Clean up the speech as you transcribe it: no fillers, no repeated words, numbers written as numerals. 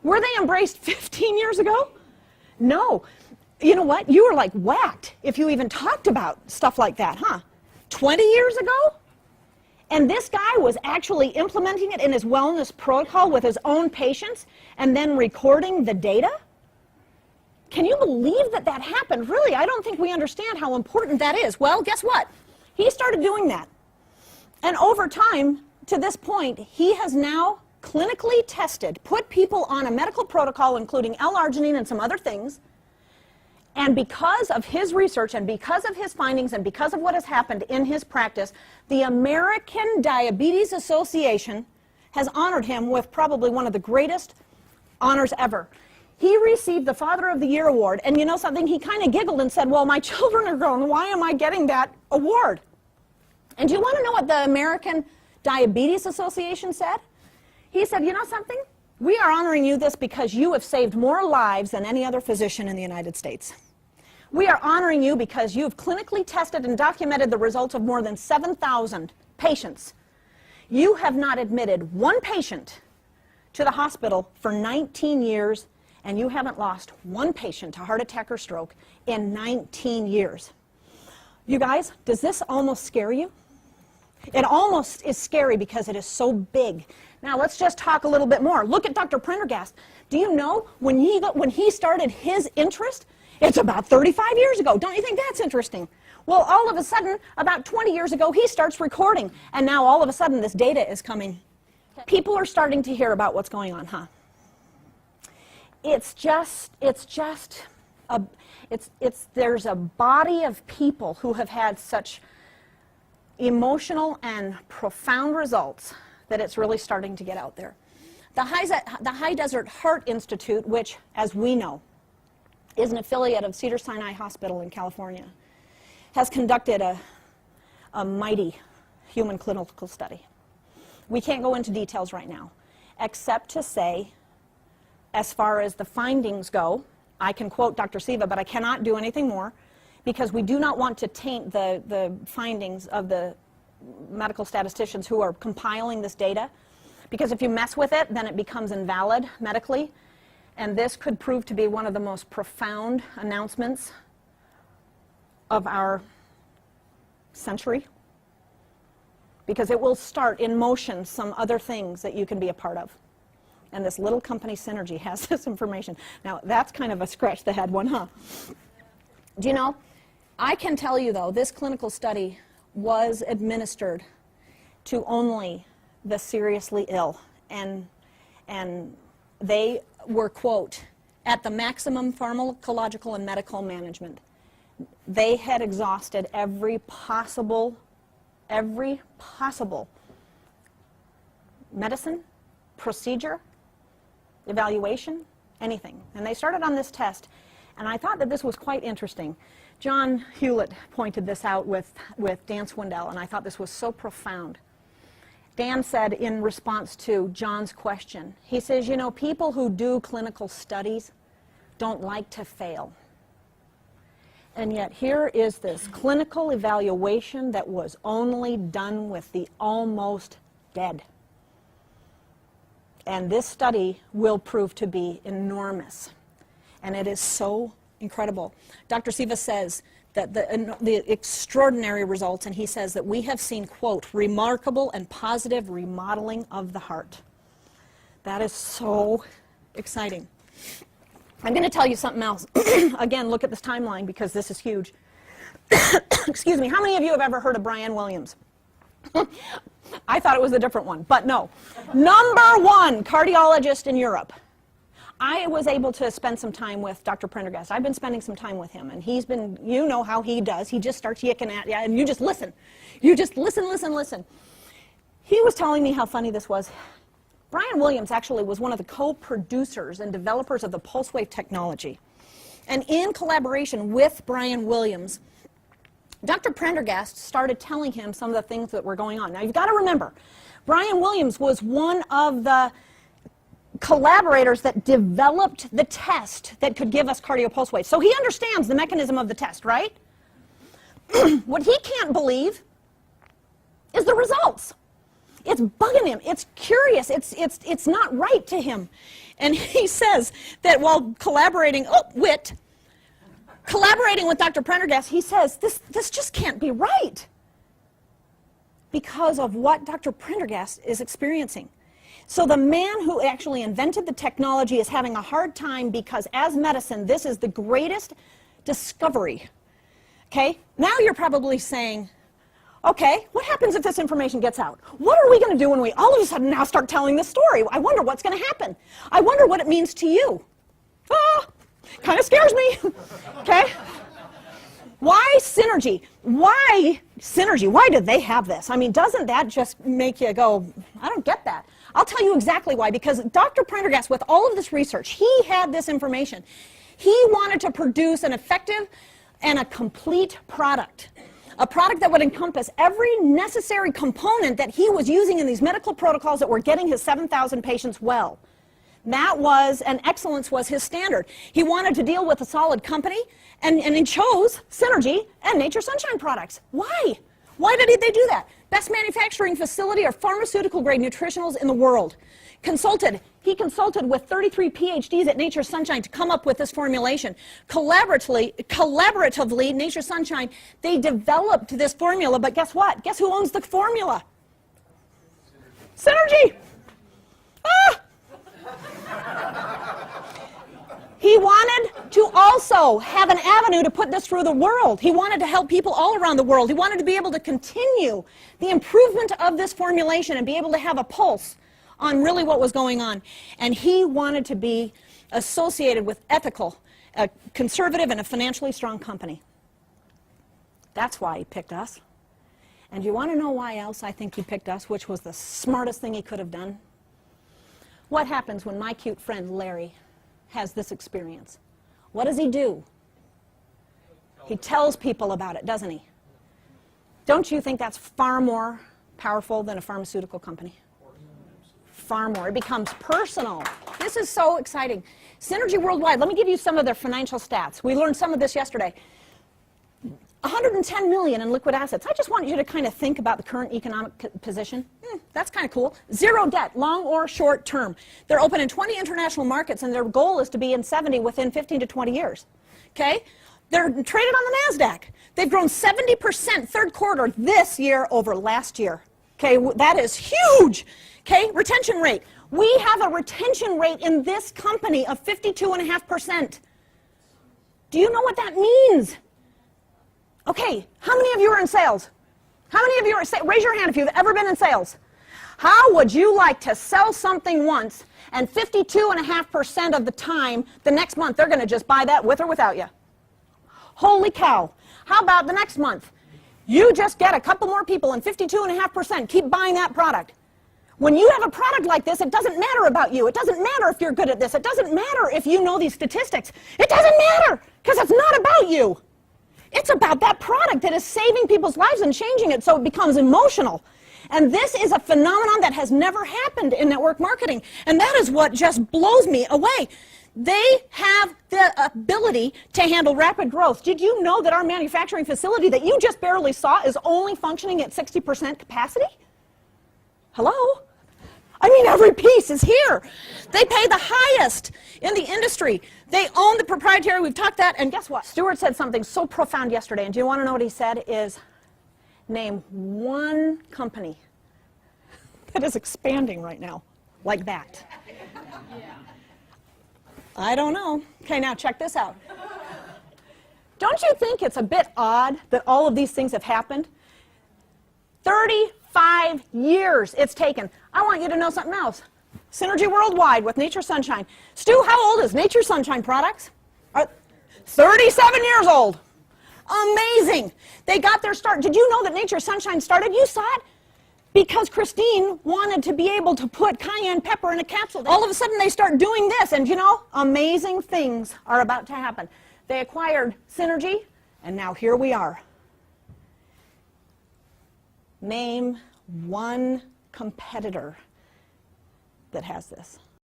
Were they embraced 15 years ago? No. You know what? You were like whacked if you even talked about stuff like that, huh? 20 years ago? And this guy was actually implementing it in his wellness protocol with his own patients and then recording the data? Can you believe that that happened? Really, I don't think we understand how important that is. Well, guess what? He started doing that. And over time, to this point, he has now clinically tested, put people on a medical protocol, including L-arginine and some other things. And because of his research and because of his findings and because of what has happened in his practice, the American Diabetes Association has honored him with probably one of the greatest honors ever. He received the Father of the Year award, and you know something? He kind of giggled and said, well, my children are grown. Why am I getting that award? And do you want to know what the American Diabetes Association said? He said, you know something? We are honoring you this because you have saved more lives than any other physician in the United States. We are honoring you because you have clinically tested and documented the results of more than 7,000 patients. You have not admitted one patient to the hospital for 19 years, and you haven't lost one patient to heart attack or stroke in 19 years. You guys, does this almost scare you? It almost is scary because it is so big. Now let's just talk a little bit more. Look at Dr. Prendergast. Do you know when he started his interest? It's about 35 years ago. Don't you think that's interesting? Well, all of a sudden, about 20 years ago, he starts recording, and now all of a sudden this data is coming. People are starting to hear about what's going on, huh? There's a body of people who have had such emotional and profound results that it's really starting to get out there. The High Desert Heart Institute, which, as we know, is an affiliate of Cedars-Sinai Hospital in California, has conducted a mighty human clinical study. We can't go into details right now, except to say, as far as the findings go, I can quote Dr. Siva, but I cannot do anything more because we do not want to taint the findings of the medical statisticians who are compiling this data, because if you mess with it, then it becomes invalid medically, and this could prove to be one of the most profound announcements of our century, because it will start in motion some other things that you can be a part of. And this little company, Synergy, has this information. Now, that's kind of a scratch the head one, huh? Do you know, I can tell you, though, this clinical study was administered to only the seriously ill, and they were, quote, at the maximum pharmacological and medical management. They had exhausted every possible medicine, procedure, evaluation, anything. And they started on this test, and I thought that this was quite interesting. John Hewlett pointed this out with Dan Swindell, and I thought this was so profound. Dan said in response to John's question, he says, you know, people who do clinical studies don't like to fail. And yet here is this clinical evaluation that was only done with the almost dead. And this study will prove to be enormous. And it is so incredible. Dr. Siva says that the extraordinary results, and he says that we have seen, quote, remarkable and positive remodeling of the heart. That is so exciting. I'm going to tell you something else. Again, look at this timeline because this is huge. Excuse me, how many of you have ever heard of Brian Williams? I thought it was a different one, but no. #1 cardiologist in Europe. I was able to spend some time with Dr. Prendergast. I've been spending some time with him, and he's been, you know how he does. He just starts yicking at you, and you just listen. You just listen, listen, listen. He was telling me how funny this was. Brian Williams actually was one of the co-producers and developers of the pulse wave technology. And in collaboration with Brian Williams, Dr. Prendergast started telling him some of the things that were going on. Now, you've got to remember, Brian Williams was one of the collaborators that developed the test that could give us cardio pulse waves. So he understands the mechanism of the test, right? What he can't believe is the results. It's bugging him. It's curious. It's not right to him. And he says that while collaborating with Dr. Prendergast, he says, this just can't be right because of what Dr. Prendergast is experiencing. So the man who actually invented the technology is having a hard time because as medicine, this is the greatest discovery. Okay? Now you're probably saying, okay, what happens if this information gets out? What are we going to do when we all of a sudden now start telling this story? I wonder what's going to happen. I wonder what it means to you. Kind of scares me. Okay? Why synergy? Why synergy? Why do they have this? I mean, doesn't that just make you go, I don't get that. I'll tell you exactly why. Because Dr. Prendergast, with all of this research, he had this information. He wanted to produce an effective and a complete product. A product that would encompass every necessary component that he was using in these medical protocols that were getting his 7,000 patients well. That was, and excellence was his standard. He wanted to deal with a solid company, and he chose Synergy and Nature Sunshine products. Why? Why did they do that? Best manufacturing facility or pharmaceutical-grade nutritionals in the world. He consulted with 33 PhDs at Nature Sunshine to come up with this formulation. Collaboratively, Nature Sunshine, they developed this formula, but guess what? Guess who owns the formula? Synergy! He wanted to also have an avenue to put this through the world. He wanted to help people all around the world. He wanted to be able to continue the improvement of this formulation and be able to have a pulse on really what was going on. And he wanted to be associated with ethical, a conservative, and a financially strong company. That's why he picked us. And you want to know why else I think he picked us, which was the smartest thing he could have done? What happens when my cute friend Larry has this experience? What does he do? He tells people about it, doesn't he? Don't you think that's far more powerful than a pharmaceutical company? Far more. It becomes personal. This is so exciting. Synergy Worldwide, let me give you some of their financial stats. We learned some of this yesterday. 110 million in liquid assets. I just want you to kind of think about the current economic position. That's kind of cool. Zero debt, long or short term. They're open in 20 international markets, and their goal is to be in 70 within 15 to 20 years. Okay? They're traded on the NASDAQ. They've grown 70% third quarter this year over last year. Okay? That is huge. Okay? Retention rate. We have a retention rate in this company of 52.5%. Do you know what that means? Okay, how many of you are in sales? How many of you are, raise your hand if you've ever been in sales. How would you like to sell something once and 52.5% of the time, the next month, they're going to just buy that with or without you? Holy cow. How about the next month? You just get a couple more people and 52.5% keep buying that product. When you have a product like this, it doesn't matter about you. It doesn't matter if you're good at this. It doesn't matter if you know these statistics. It doesn't matter because it's not about you. It's about that product that is saving people's lives and changing it so it becomes emotional. And this is a phenomenon that has never happened in network marketing. And that is what just blows me away. They have the ability to handle rapid growth. Did you know that our manufacturing facility that you just barely saw is only functioning at 60% capacity? Hello? I mean, every piece is here. They pay the highest in the industry. They own the proprietary, we've talked that, and guess what? Stuart said something so profound yesterday, and do you want to know what he said? Is name one company that is expanding right now like that. I don't know. Okay, now check this out. Don't you think it's a bit odd that all of these things have happened? 35 years it's taken. I want you to know something else. Synergy Worldwide with Nature Sunshine. Stu, how old is Nature Sunshine products? 37 years old. Amazing. They got their start. Did you know that Nature Sunshine started? You saw it. Because Christine wanted to be able to put cayenne pepper in a capsule. All of a sudden they start doing this, and you know, amazing things are about to happen. They acquired Synergy, and now here we are. Name one competitor that has this.